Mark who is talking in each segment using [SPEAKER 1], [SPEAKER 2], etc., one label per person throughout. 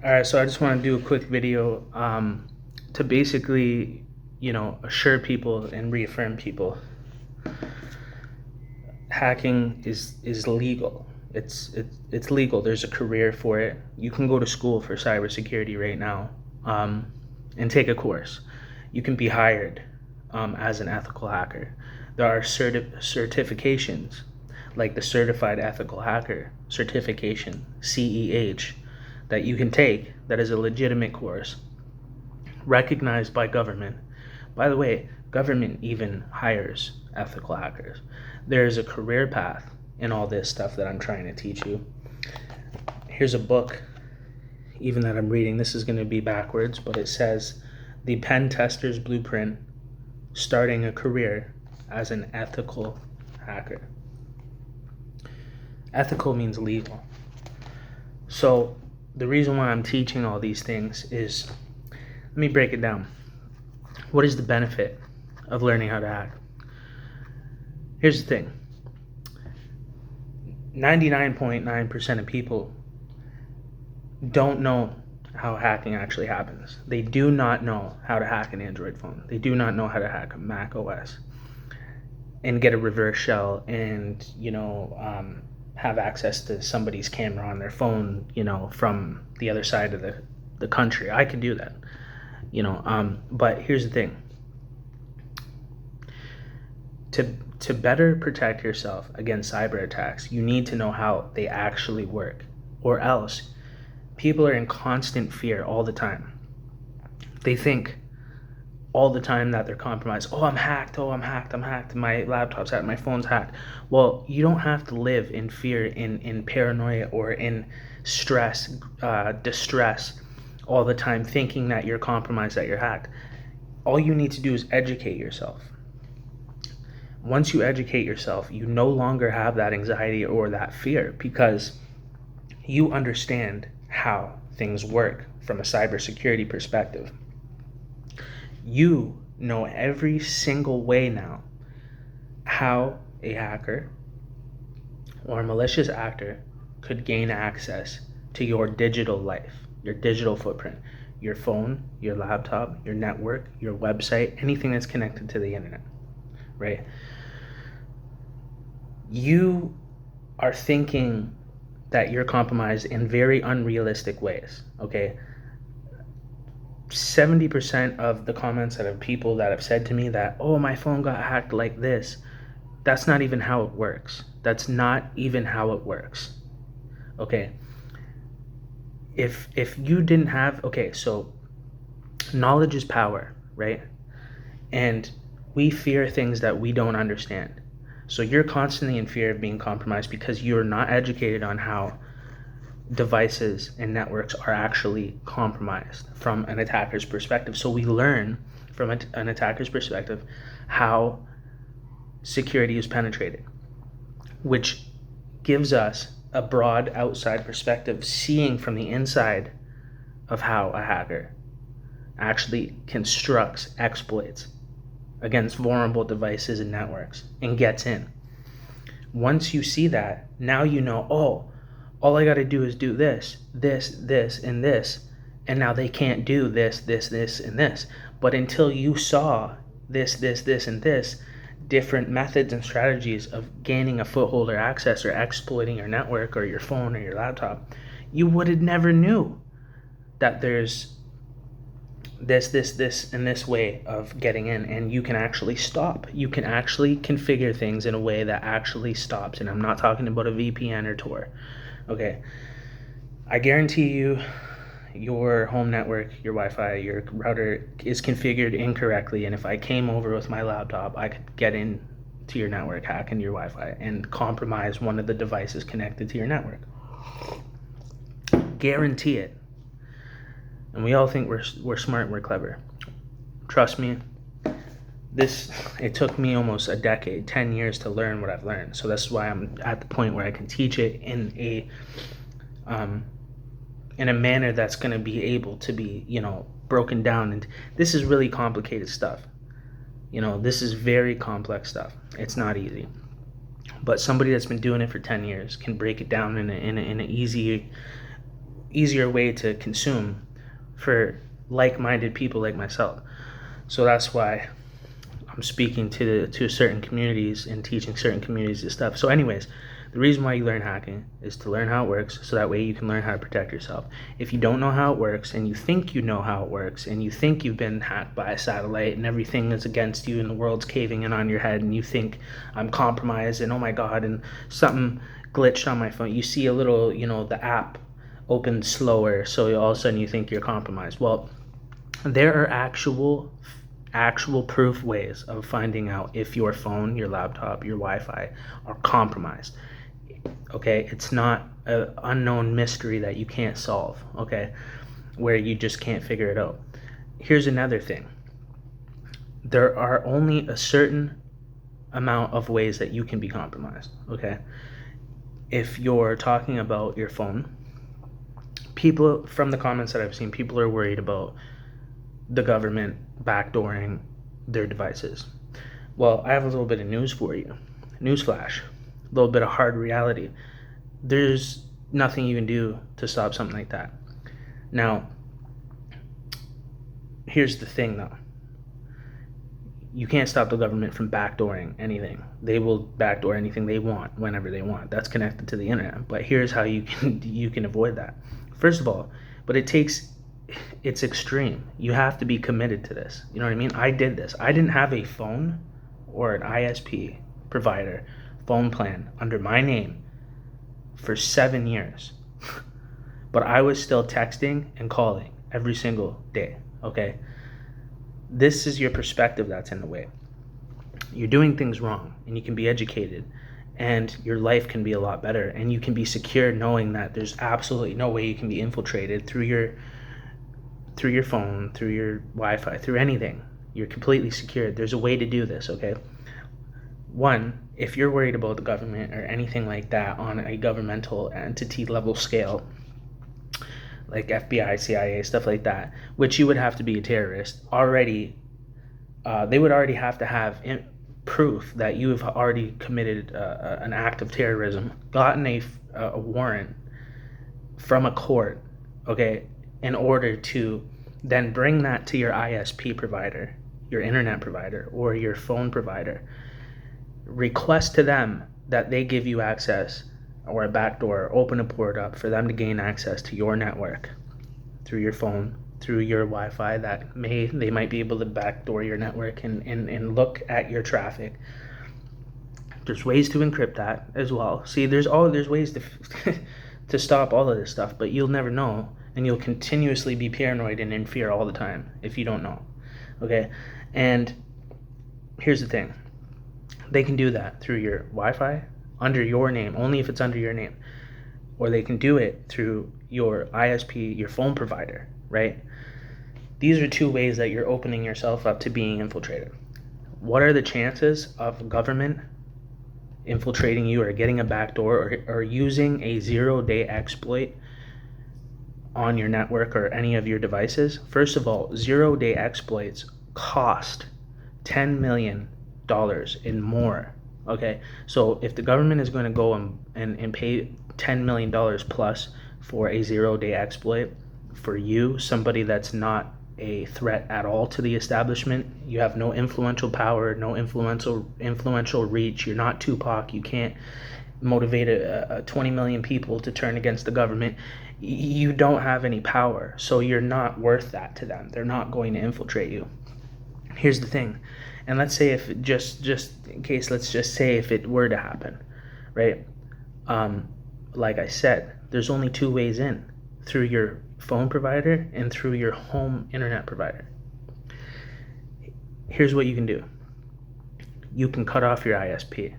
[SPEAKER 1] All right, so I just want to do a quick video to basically, assure people and reaffirm people. Hacking is legal. It's legal. There's a career for it. You can go to school for cybersecurity right now, and take a course. You can be hired as an ethical hacker. There are certifications, like the Certified Ethical Hacker certification (CEH), that you can take. That is a legitimate course, recognized by government. By the way, government even hires ethical hackers. There's a career path in all this stuff that I'm trying to teach you. Here's a book, even that I'm reading. This is going to be backwards, but it says The Pen Tester's Blueprint, Starting a Career as an Ethical Hacker. Ethical means legal. So the reason why I'm teaching all these things is, let me break it down. What is the benefit of learning how to hack? Here's the thing. 99.9% of people don't know how hacking actually happens. They do not know how to hack an Android phone. They do not know how to hack a Mac OS and get a reverse shell and, have access to somebody's camera on their phone, from the other side of the country. I can do that, but here's the thing. To better protect yourself against cyber attacks, you need to know how they actually work, or else people are in constant fear all the time. They think all the time that they're compromised. Oh, I'm hacked. Oh, I'm hacked. My laptop's hacked. My phone's hacked. Well, you don't have to live in fear, in paranoia, or in stress, distress all the time, thinking that you're compromised, that you're hacked. All you need to do is educate yourself. Once you educate yourself, you no longer have that anxiety or that fear, because you understand how things work from a cybersecurity perspective. You know every single way now how a hacker or a malicious actor could gain access to your digital life, your digital footprint, your phone, your laptop, your network, your website, anything that's connected to the internet, right? You are thinking that you're compromised in very unrealistic ways, okay? 70% of the comments that have people that have said to me that, oh, my phone got hacked like this, that's not even how it works. That's not even how it works, okay? If you didn't have, okay, so knowledge is power, right? And we fear things that we don't understand. So you're constantly in fear of being compromised because you're not educated on how devices and networks are actually compromised from an attacker's perspective. So we learn from an attacker's perspective how security is penetrated, which gives us a broad outside perspective, seeing from the inside of how a hacker actually constructs exploits against vulnerable devices and networks and gets in. Once you see that, now you know, oh, all I got to do is do this, and this, and now they can't do this, and this. But until you saw this, and this, different methods and strategies of gaining a foothold or access or exploiting your network or your phone or your laptop, you would have never knew that there's this, and this way of getting in, and you can actually stop. You can actually configure things in a way that actually stops. And I'm not talking about a VPN or Tor. Okay, I guarantee you your home network, your Wi-Fi, your router is configured incorrectly, and if I came over with my laptop, I could get in to your network, hack into your Wi-Fi, and compromise one of the devices connected to your network. Guarantee it. And we all think we're smart and we're clever. Trust me, it took me almost a decade, 10 years to learn what I've learned. So that's why I'm at the point where I can teach it in a manner that's going to be able to be, broken down. And this is really complicated stuff. This is very complex stuff. It's not easy. But somebody that's been doing it for 10 years can break it down in an easy easier way to consume for like-minded people like myself. So that's why I'm speaking to certain communities and teaching certain communities this stuff. So anyways, the reason why you learn hacking is to learn how it works, so that way you can learn how to protect yourself. If you don't know how it works and you think you know how it works and you think you've been hacked by a satellite and everything is against you and the world's caving in on your head and you think I'm compromised and oh my god and something glitched on my phone, you see a little, the app opened slower, so all of a sudden you think you're compromised. Well, there are actual proof ways of finding out if your phone, your laptop, your Wi-Fi are compromised. Okay, it's not an unknown mystery that you can't solve, okay, where you just can't figure it out. Here's another thing. There are only a certain amount of ways that you can be compromised, okay? If you're talking about your phone, people, from the comments that I've seen, people are worried about the government backdooring their devices. Well, I have a little bit of news for you. Newsflash. A little bit of hard reality. There's nothing you can do to stop something like that. Now, here's the thing though. You can't stop the government from backdooring anything. They will backdoor anything they want whenever they want. That's connected to the internet. But here's how you can avoid that. First of all, but it's extreme. You have to be committed to this. You know what I mean? I did this. I didn't have a phone or an ISP provider phone plan under my name for 7 years. But I was still texting and calling every single day, okay? This is your perspective that's in the way. You're doing things wrong, and you can be educated, and your life can be a lot better, and you can be secure knowing that there's absolutely no way you can be infiltrated through your phone, through your Wi-Fi, through anything. You're completely secure. There's a way to do this, okay? One, if you're worried about the government or anything like that on a governmental entity level scale, like FBI, CIA, stuff like that, which you would have to be a terrorist, they would already have to have proof that you have already committed an act of terrorism, gotten a warrant from a court, okay, in order to then bring that to your ISP provider, your internet provider, or your phone provider. Request to them that they give you access or a backdoor, open a port up for them to gain access to your network through your phone, through your Wi-Fi. They might be able to backdoor your network and look at your traffic. There's ways to encrypt that as well. See, there's ways to to stop all of this stuff, but you'll never know, and you'll continuously be paranoid and in fear all the time if you don't know. Okay? And here's the thing. They can do that through your Wi-Fi under your name, only if it's under your name. Or they can do it through your ISP, your phone provider, right? These are two ways that you're opening yourself up to being infiltrated. What are the chances of government infiltrating you or getting a backdoor or using a 0-day exploit on your network or any of your devices? First of all, 0-day exploits cost $10 million and more. Okay, so if the government is going to go and pay $10 million plus for a 0-day exploit for you, somebody that's not a threat at all to the establishment, you have no influential power, no influential reach, you're not Tupac, you can't motivate a 20 million people to turn against the government, you don't have any power, so you're not worth that to them. They're not going to infiltrate you. Here's the thing, and let's say if just in case, let's just say if it were to happen, right? Like I said, there's only two ways in: through your phone provider and through your home internet provider. Here's what you can do. You can cut off your ISP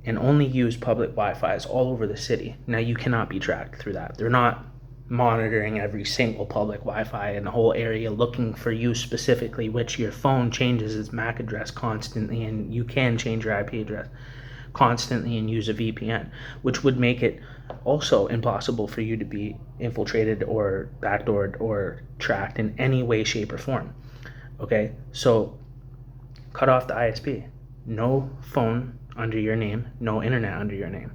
[SPEAKER 1] and only use public Wi-Fi's all over the city. Now, you cannot be tracked through that. They're not monitoring every single public Wi-Fi in the whole area looking for you specifically, which your phone changes its MAC address constantly, and you can change your IP address constantly and use a VPN, which would make it also impossible for you to be infiltrated or backdoored or tracked in any way, shape, or form. Okay, so cut off the ISP. No phone under your name, no internet under your name.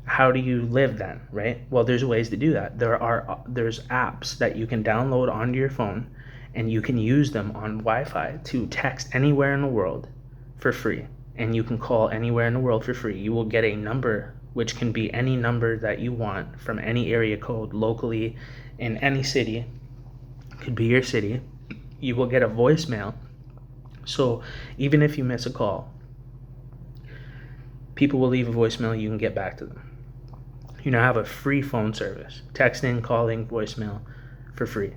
[SPEAKER 1] How do you live then, right? Well, there's ways to do that. There's apps that you can download onto your phone, and you can use them on Wi-Fi to text anywhere in the world for free, and you can call anywhere in the world for free. You will get a number, which can be any number that you want from any area code locally in any city. Could be your city. You will get a voicemail. So even if you miss a call, people will leave a voicemail. You can get back to them. You now have a free phone service, texting, calling, voicemail for free.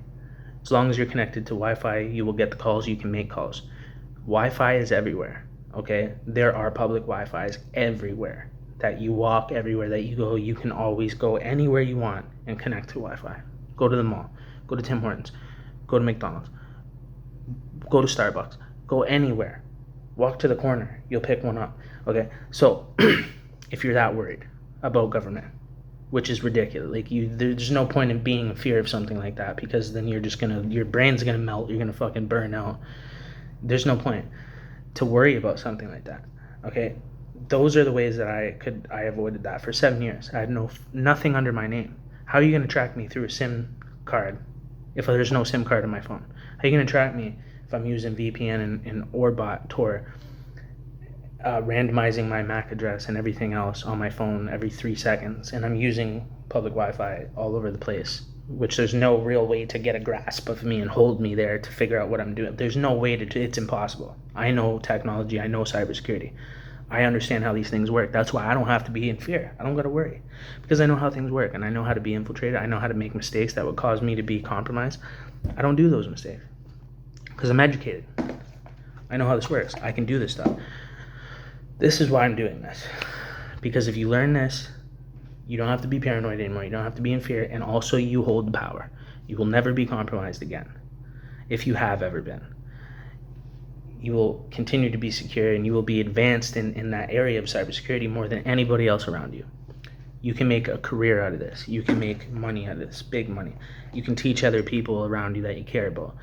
[SPEAKER 1] As long as you're connected to Wi-Fi, you will get the calls, you can make calls. Wi-Fi is everywhere, okay? There are public Wi-Fis everywhere. That you walk, everywhere that you go, you can always go anywhere you want and connect to Wi-Fi. Go to the mall, go to Tim Hortons, go to McDonald's, go to Starbucks, go anywhere. Walk to the corner, you'll pick one up, okay? So if you're that worried about government, which is ridiculous. Like, there's no point in being in fear of something like that, because then your brain's gonna melt, you're gonna fucking burn out. There's no point to worry about something like that, okay? Those are the ways that I avoided that for 7 years. I had nothing under my name. How are you gonna track me through a SIM card if there's no SIM card in my phone? How are you gonna track me if I'm using VPN and Orbot Tor? Randomizing my MAC address and everything else on my phone every 3 seconds, and I'm using public Wi-Fi all over the place, which there's no real way to get a grasp of me and hold me there to figure out what I'm doing. There's no way it's impossible. I know technology, I know cybersecurity. I understand how these things work. That's why I don't have to be in fear. I don't gotta worry, because I know how things work, and I know how to be infiltrated. I know how to make mistakes that would cause me to be compromised. I don't do those mistakes because I'm educated. I know how this works. I can do this stuff. This is why I'm doing this, because if you learn this, you don't have to be paranoid anymore. You don't have to be in fear, and also you hold the power. You will never be compromised again, if you have ever been. You will continue to be secure, and you will be advanced in that area of cybersecurity more than anybody else around you. You can make a career out of this. You can make money out of this, big money. You can teach other people around you that you care about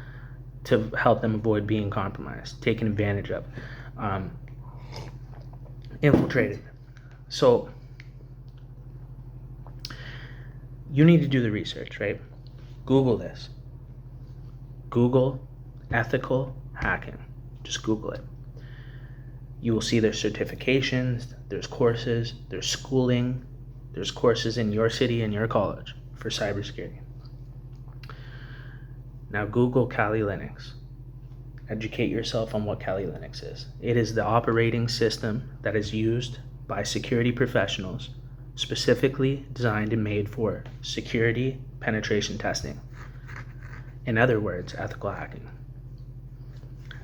[SPEAKER 1] to help them avoid being compromised, taken advantage of. Infiltrated. So you need to do the research, right? Google this. Google ethical hacking. Just Google it. You will see there's certifications, there's courses, there's schooling, there's courses in your city and your college for cybersecurity. Now Google Kali Linux. Educate yourself on what Kali Linux is. It is the operating system that is used by security professionals, specifically designed and made for security penetration testing. In other words, ethical hacking.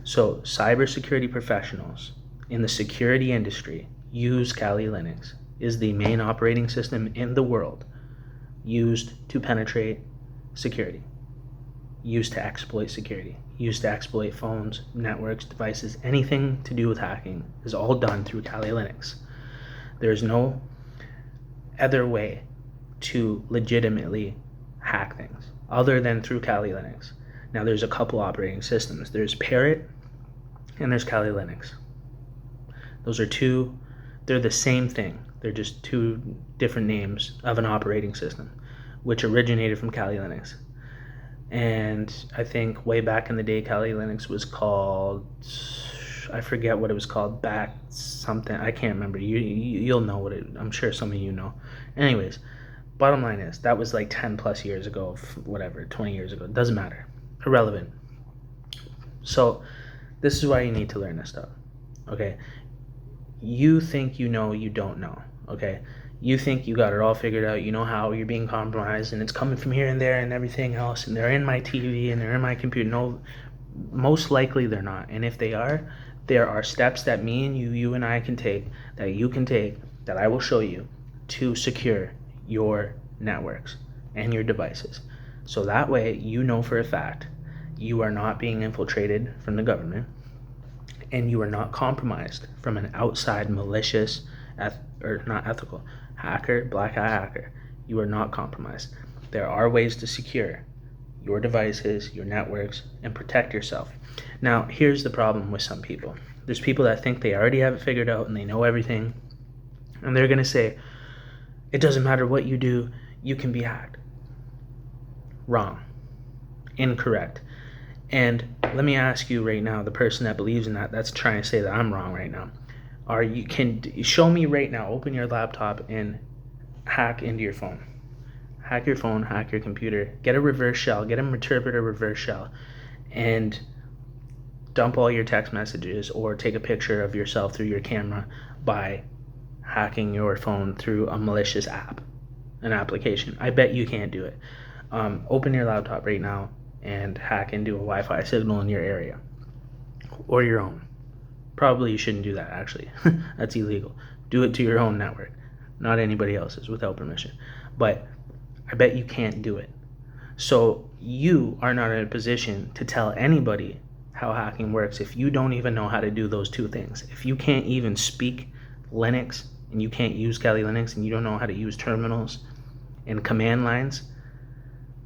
[SPEAKER 1] So cybersecurity professionals in the security industry use Kali Linux. Is the main operating system in the world used to penetrate security, used to exploit security, used to exploit phones, networks, devices. Anything to do with hacking is all done through Kali Linux. There's no other way to legitimately hack things other than through Kali Linux. Now there's a couple operating systems. There's Parrot and there's Kali Linux. Those are they're the same thing. They're just two different names of an operating system, which originated from Kali Linux. And I think way back in the day, Kali Linux was called, I forget what it was called, back something. I can't remember. You'll know what I'm sure some of you know. Anyways, bottom line is that was like 10 plus years ago, whatever, 20 years ago. It doesn't matter. Irrelevant. So this is why you need to learn this stuff. Okay. You think you know, you don't know. Okay. You think you got it all figured out. You know how you're being compromised, and it's coming from here and there and everything else, and they're in my TV and they're in my computer. No, most likely they're not. And if they are, there are steps that me and you and I can take, that you can take, that I will show you to secure your networks and your devices. So that way you know for a fact you are not being infiltrated from the government, and you are not compromised from an outside malicious or not ethical hacker, black hat hacker. You are not compromised. There are ways to secure your devices, your networks, and protect yourself. Now, here's the problem with some people. There's people that think they already have it figured out and they know everything, and they're going to say, It doesn't matter what you do, you can be hacked. Wrong. Incorrect. And let me ask you right now, the person that believes in that, that's trying to say that I'm wrong right now. Can show me right now, open your laptop and hack into your phone. Hack your phone, hack your computer, get a reverse shell, get an interpreter reverse shell, and dump all your text messages or take a picture of yourself through your camera by hacking your phone through a malicious app, an application. I bet you can't do it. Open your laptop right now and hack into a Wi-Fi signal in your area or your own. Probably you shouldn't do that, actually. That's illegal. Do it to your own network, not anybody else's, without permission. But I bet you can't do it. So you are not in a position to tell anybody how hacking works if you don't even know how to do those two things. If you can't even speak Linux and you can't use Kali Linux and you don't know how to use terminals and command lines,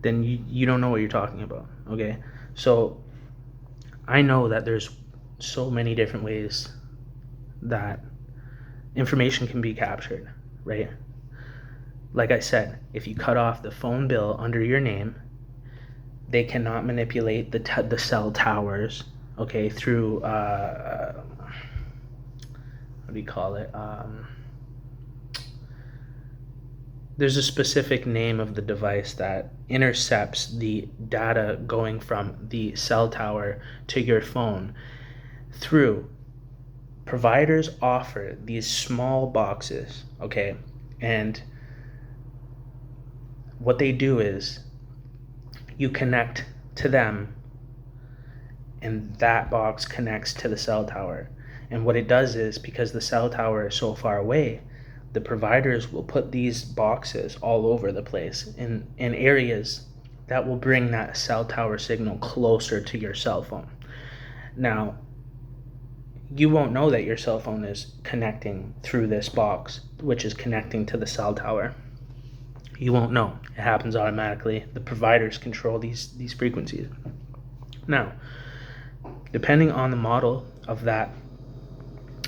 [SPEAKER 1] then you don't know what you're talking about, okay? So I know that there's so many different ways that information can be captured, right? Like I said, if you cut off the phone bill under your name, they cannot manipulate the cell towers, okay, through, what do you call it? There's a specific name of the device that intercepts the data going from the cell tower to your phone through. Providers offer these small boxes, okay? And what they do is you connect to them and that box connects to the cell tower. And what it does is, because the cell tower is so far away, the providers will put these boxes all over the place in areas that will bring that cell tower signal closer to your cell phone. Now, you won't know that your cell phone is connecting through this box, which is connecting to the cell tower. You won't know. It happens automatically. The providers control these frequencies. Now, depending on the model of that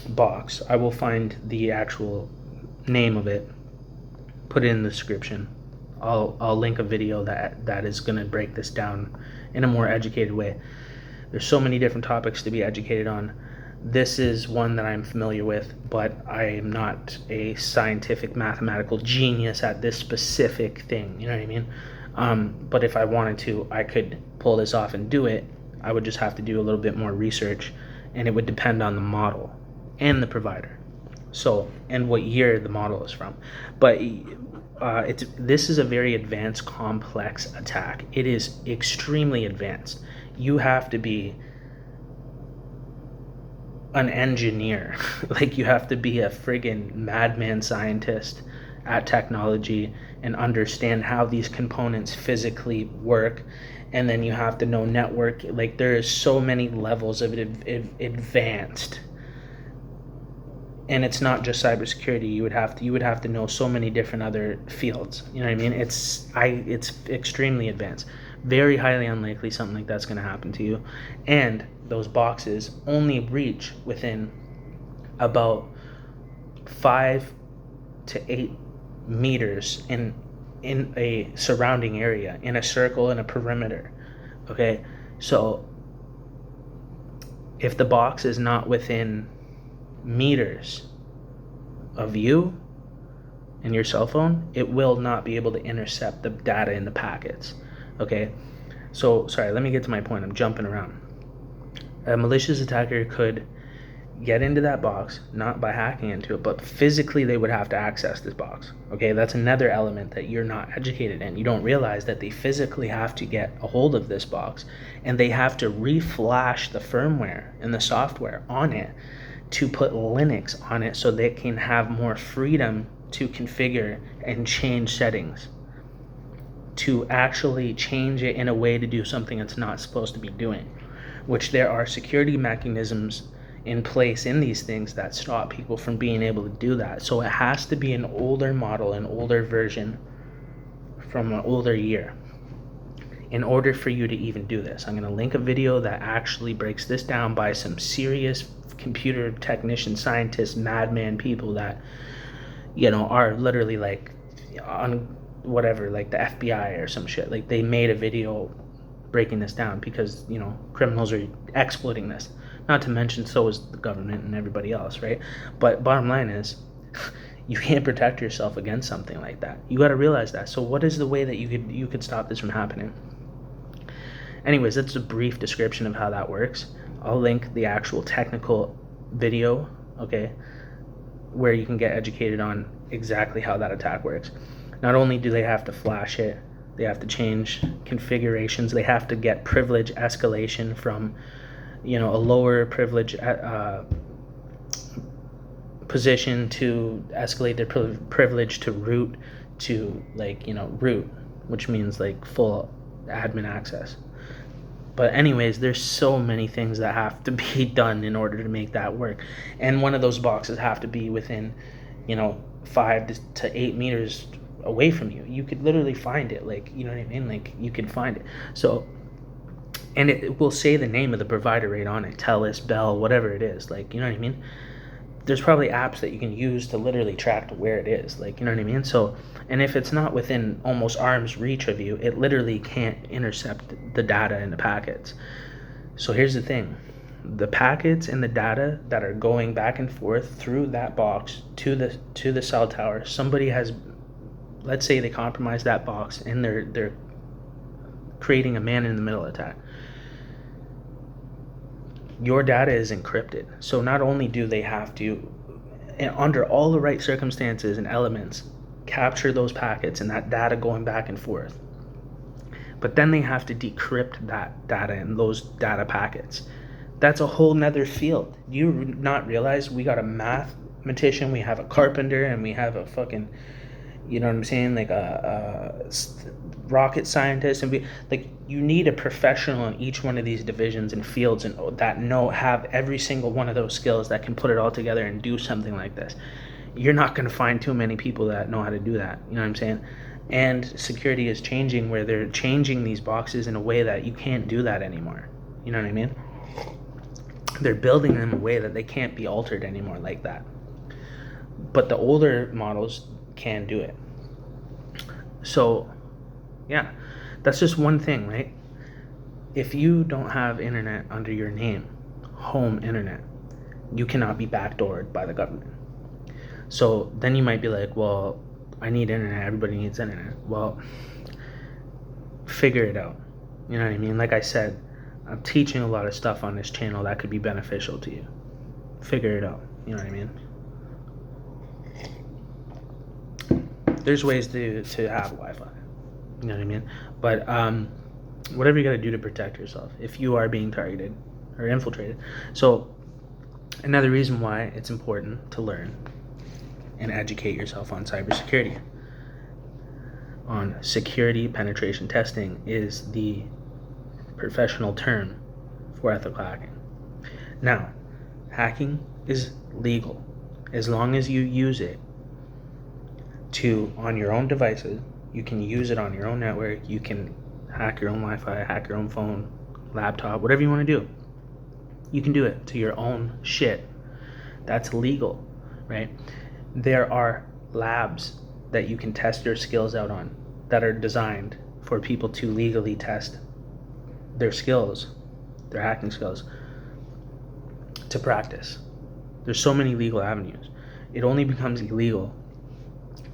[SPEAKER 1] box, I will find the actual name of it, put it in the description. I'll link a video that is going to break this down in a more educated way. There's so many different topics to be educated on. This is one that I'm familiar with, but I am not a scientific mathematical genius at this specific thing, you know what I mean? But if I wanted to, I could pull this off and do it. I would just have to do a little bit more research, and it would depend on the model and the provider. So, and what year the model is from. But this is a very advanced, complex attack. It is extremely advanced. You have to be an engineer. Like, you have to be a friggin' madman scientist at technology and understand how these components physically work. And then you have to know network. Like, there is so many levels of it advanced. And it's not just cybersecurity. You would have to know so many different other fields. You know what I mean? It's extremely advanced. Very highly unlikely something like that's going to happen to you. And those boxes only reach within about 5 to 8 meters in a surrounding area, in a circle, in a perimeter. Okay, so if the box is not within meters of you and your cell phone, it will not be able to intercept the data in the packets. Okay, so sorry, let me get to my point. I'm jumping around. A malicious attacker could get into that box, not by hacking into it, but physically they would have to access this box. Okay, that's another element that you're not educated in. You don't realize that they physically have to get a hold of this box, and they have to reflash the firmware and the software on it to put Linux on it so they can have more freedom to configure and change settings, to actually change it in a way to do something it's not supposed to be doing, which there are security mechanisms in place in these things that stop people from being able to do that. So it has to be an older model, an older version from an older year in order for you to even do this. I'm going to link a video that actually breaks this down by some serious computer technician, scientists, madman people that, you know, are literally like on whatever, like the FBI or some shit. Like they made a video breaking this down because, you know, criminals are exploiting this. Not to mention so is the government and everybody else, right? But bottom line is you can't protect yourself against something like that. You got to realize that. So what is the way that you could stop this from happening? Anyways, that's a brief description of how that works. I'll link the actual technical video, okay, where you can get educated on exactly how that attack works. Not only do they have to flash it, they have to change configurations, they have to get privilege escalation from, you know, a lower privilege position to escalate their privilege to root to, like, you know, root, which means like full admin access. But anyways, there's so many things that have to be done in order to make that work. And one of those boxes have to be within, you know, 5 to 8 meters away from you. You could literally find it. Like, you know what I mean? Like, you can find it. So, and it will say the name of the provider right on it. TELUS, Bell, whatever it is. Like, you know what I mean? There's probably apps that you can use to literally track to where it is. Like, you know what I mean? So, and if it's not within almost arm's reach of you, it literally can't intercept the data in the packets. So here's the thing. The packets and the data that are going back and forth through that box to the cell tower, somebody has, let's say they compromise that box and they're creating a man-in-the-middle attack. Your data is encrypted. So not only do they have to, under all the right circumstances and elements, capture those packets and that data going back and forth, but then they have to decrypt that data and those data packets. That's a whole nother field. You not realize we got a mathematician, we have a carpenter, and we have a fucking, you know what I'm saying, like a rocket scientist, and you need a professional in each one of these divisions and fields and that have every single one of those skills that can put it all together and do something like this. You're not going to find too many people that know how to do that. You know what I'm saying? And security is changing where they're changing these boxes in a way that you can't do that anymore. You know what I mean? They're building them in a way that they can't be altered anymore like that. But the older models can do it. So, yeah, that's just one thing, right? If you don't have internet under your name, home internet, you cannot be backdoored by the government. So then you might be like, well, I need internet, everybody needs internet. Well, figure it out. You know what I mean? Like I said, I'm teaching a lot of stuff on this channel that could be beneficial to you. Figure it out. You know what I mean? There's ways to have Wi-Fi. You know what I mean? But whatever you got to do to protect yourself if you are being targeted or infiltrated. So another reason why it's important to learn and educate yourself on cybersecurity, on security penetration testing, is the professional term for ethical hacking. Now, hacking is legal as long as you use it on your own devices. You can use it on your own network. You can hack your own Wi-Fi, hack your own phone, laptop, whatever you want to do. You can do it to your own shit. That's legal, right? There are labs that you can test your skills out on that are designed for people to legally test their skills, their hacking skills, to practice. There's so many legal avenues. It only becomes illegal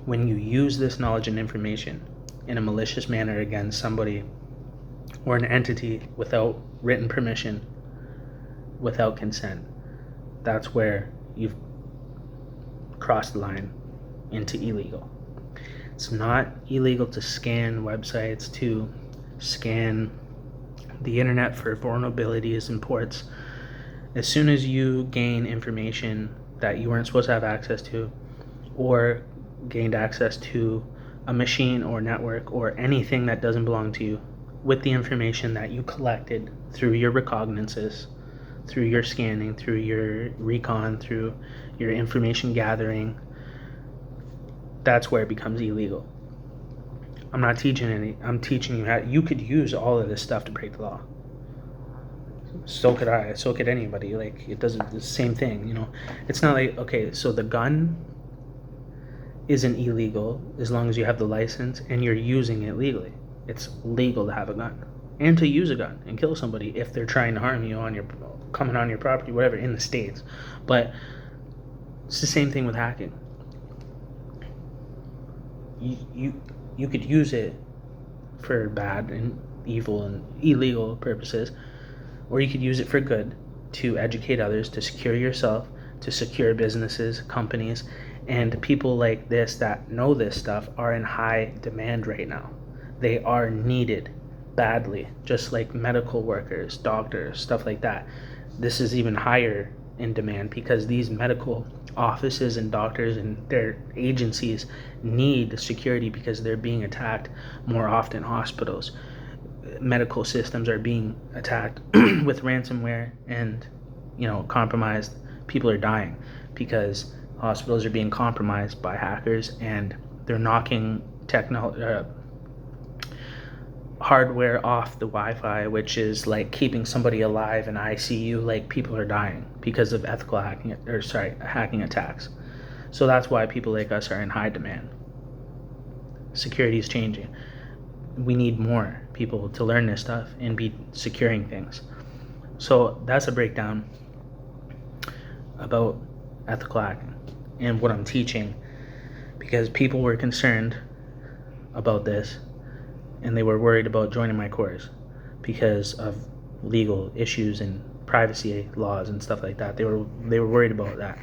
[SPEAKER 1] when you use this knowledge and information in a malicious manner against somebody or an entity without written permission, without consent. That's where you've crossed the line into illegal. It's not illegal to scan websites, to scan the internet for vulnerabilities and ports. As soon as you gain information that you weren't supposed to have access to, or gained access to a machine or network or anything that doesn't belong to you, with the information that you collected through your recognizances, through your scanning, through your recon, through your information gathering, that's where it becomes illegal. I'm teaching you how you could use all of this stuff to break the law. So could I, so could anybody. Like, it does the same thing, you know. It's not like, okay, so the gun isn't illegal as long as you have the license and you're using it legally. It's legal to have a gun and to use a gun and kill somebody if they're trying to harm you on your coming on your property, whatever, in the States. But it's the same thing with hacking. You could use it for bad and evil and illegal purposes, or you could use it for good, to educate others, to secure yourself, to secure businesses, companies, and people like this that know this stuff are in high demand right now. They are needed badly, just like medical workers, doctors, stuff like that. This is even higher in demand because these medical offices and doctors and their agencies need security because they're being attacked more often. Hospitals, medical systems are being attacked with ransomware and compromised. People are dying because hospitals are being compromised by hackers, and they're knocking hardware off the Wi-Fi, which is like keeping somebody alive in ICU. Like, people are dying because of hacking attacks. So that's why people like us are in high demand. Security is changing. We need more people to learn this stuff and be securing things. So that's a breakdown about ethical hacking and what I'm teaching, because people were concerned about this and they were worried about joining my course because of legal issues and privacy laws and stuff like that. They were worried about that.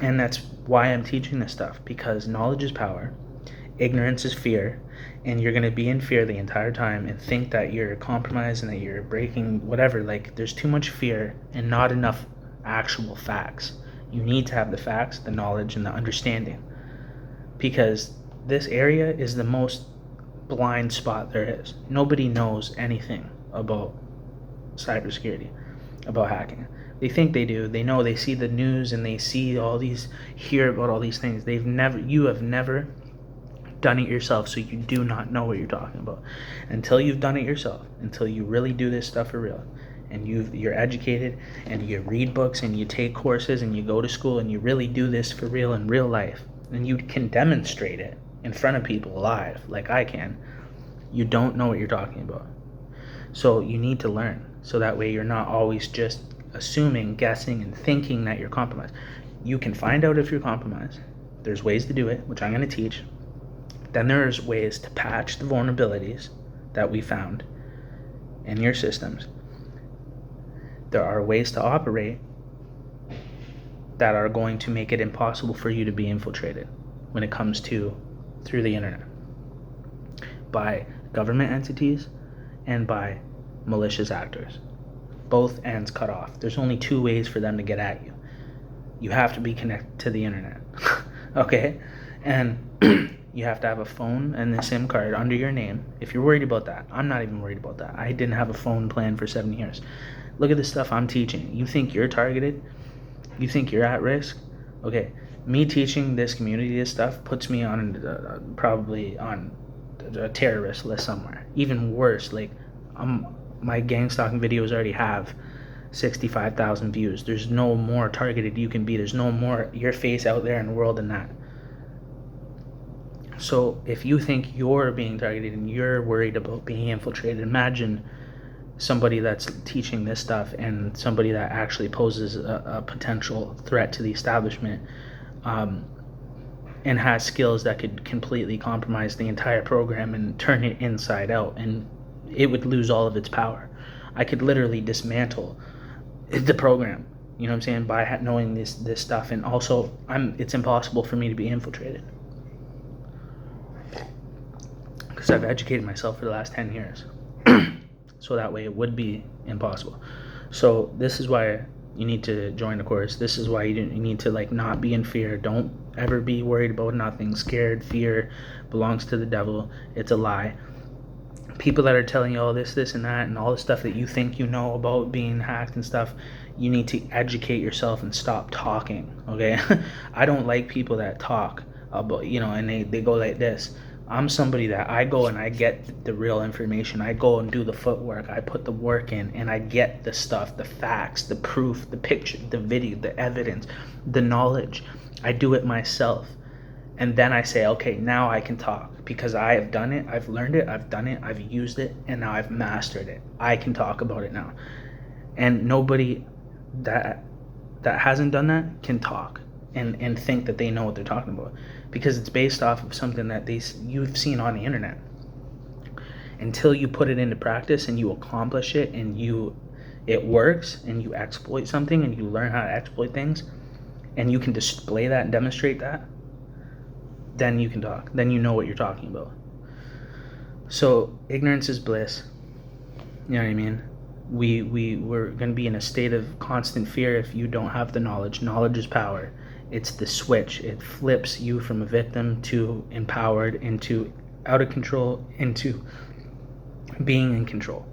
[SPEAKER 1] And that's why I'm teaching this stuff, because knowledge is power, ignorance is fear, and you're going to be in fear the entire time and think that you're compromised and that you're breaking whatever. Like, there's too much fear and not enough actual facts. You need to have the facts, the knowledge, and the understanding, because this area is the most blind spot there is. Nobody knows anything about cybersecurity, about hacking. They think they do. They know. They see the news and they hear about all these things. You have never done it yourself, so you do not know what you're talking about. Until you've done it yourself, until you really do this stuff for real, and you're educated and you read books and you take courses and you go to school and you really do this for real in real life, and you can demonstrate it in front of people live like I can, you don't know what you're talking about. So you need to learn, so that way you're not always just assuming, guessing, and thinking that you're compromised. You can find out if you're compromised. There's ways to do it, which I'm going to teach. Then there's ways to patch the vulnerabilities that we found in your systems. There are ways to operate that are going to make it impossible for you to be infiltrated when it comes to through the internet by government entities and by malicious actors. Both ends cut off. There's only two ways for them to get at you. You have to be connected to the internet. Okay? And you have to have a phone and a SIM card under your name. If you're worried about that, I'm not even worried about that. I didn't have a phone plan for 7 years. Look at the stuff I'm teaching. You think you're targeted? You think you're at risk? Okay, me teaching this community this stuff puts me on probably on a terrorist list somewhere. Even worse, like my Gangstalking videos already have 65,000 views. There's no more targeted you can be. There's no more your face out there in the world than that. So if you think you're being targeted and you're worried about being infiltrated, imagine somebody that's teaching this stuff and somebody that actually poses a potential threat to the establishment, and has skills that could completely compromise the entire program and turn it inside out, and it would lose all of its power. I could literally dismantle the program, you know what I'm saying, by knowing this stuff. And also, it's impossible for me to be infiltrated because I've educated myself for the last 10 years. So that way it would be impossible. So this is why you need to join the course. This is why you need to not be in fear. Don't ever be worried about nothing. Scared, fear belongs to the devil. It's a lie. People that are telling you all this and that and all the stuff that you think you know about being hacked and stuff, you need to educate yourself and stop talking, okay? I don't like people that talk about, and they go like this. I'm somebody that I go and I get the real information. I go and do the footwork. I put the work in and I get the stuff, the facts, the proof, the picture, the video, the evidence, the knowledge. I do it myself. And then I say, okay, now I can talk because I have done it, I've learned it, I've done it, I've used it, and now I've mastered it. I can talk about it now. And nobody that hasn't done that can talk and think that they know what they're talking about, because it's based off of something that you've seen on the internet. Until you put it into practice and you accomplish it and it works and you exploit something and you learn how to exploit things and you can display that and demonstrate that, then you can talk. Then you know what you're talking about. So ignorance is bliss. You know what I mean? We're going to be in a state of constant fear if you don't have the knowledge. Knowledge is power. It's the switch. It flips you from a victim to empowered, into out of control, into being in control.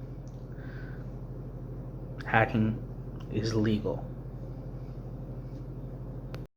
[SPEAKER 1] Hacking is legal.